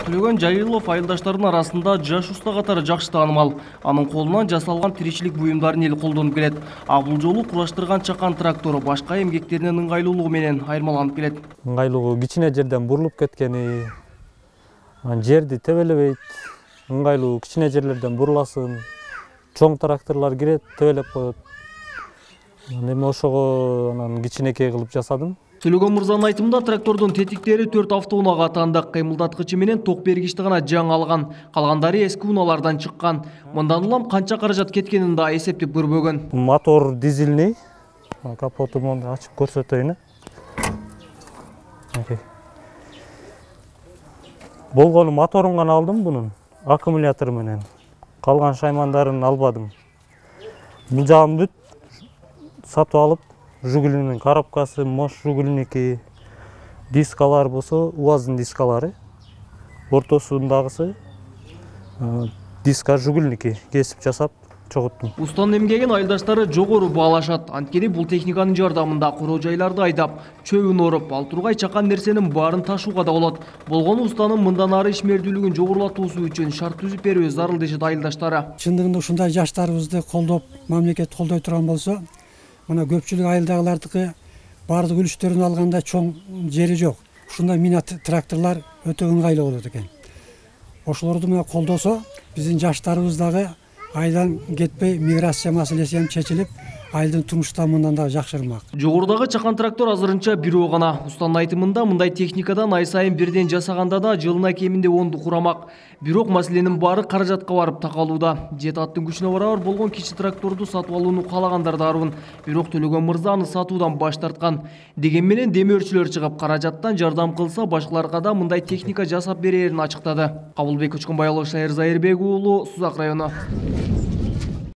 Төлөгөн Жайылов айылдаштардын арасында жаш уста катары жакшы таанымал. Анын колунан жасалган тиричилик буюмдарын эл колдонуп келет. А бул жолу кураштырган чакан трактору башка эмгектеринин ыңгайлуулугу менен айырмаланып келет. Ыңгайлуулугу кичине жерден бурулуп кеткени, жерди тебелебейт. Ыңгайлуу кичине жерлерден буруласын. Чоң тракторлор кирет, тебелеп коет. Эми ошого анан кичинекей кылып жасадым. Төлөгөн мырзанын айтымында трактордун тетиктери 4 автоунага атаандык, кыймылдаткычы менен ток бергичти гана жаңы алган. Калгандары эски унаалардан чыккан. Мындан улам канча каражат кеткенин да эсептеп көрбөгөн. Мотор дизельный. Капотун ачып көрсөтөйүн. Болгону моторун гана алдым бунун, аккумулятор менен. Калган шаймандарын албадым. Бул жагын бүт сатып алып, Жигулинин коробкасы, Мош Жигулиники, дискалар болсо, УАЗдын дискалары. Ортосундагысы диска Жигулиники кесип жасап чогуттум. Устанын эмгегин айылдаштары жогору баалашат. Анткени бул техниканын жардамында куроо жайларды айдап, чөбүн оруп, ал тургай чакан нерсенин баарын ташууга да болот. Болгону устанын мындан ары ишмердүүлүгүн жогорулатуусу үчүн шарт түзүп берүүбүз зарыл дешет айылдаштары. Чындыгында ушундай жаштарыбызды колдоп, мамлекет колдой турган болсо, мына көпчүлүк айылдагылардыкы баардык үлүштөрүн алганда чоң жери жок. Ушундай мина тракторлор өтө ыңгайлуу болот экен. Ошолорду мына колдосо, биздин жаштарыбыз дагы айдан кетпей миграция маселеси ham чечилип, айылдын турмуштан мындан да жакшырмак. Жогорудагы чакан трактор азырынча бирөө гана. Устанын айтымында мындай техникадан ай сайын бирден жасаганда да жылына кеминде 10 курамак. Бирок маселенин баары каражатка барып такалууда. 7 аттын күчүнө барабар болгон кичи тракторду сатып алууну каалагандар да арбын. Бирок Төлөгөн мырза аны сатуудан баш тарткан. Деген менен демөөрчүлөр чыгып каражаттан жардам кылса, башкаларга да мындай техника жасап берерин ачыктады. Кабылбек Көчкөнбай уулу, Шайыр Зайырбек уулу, Сузак району.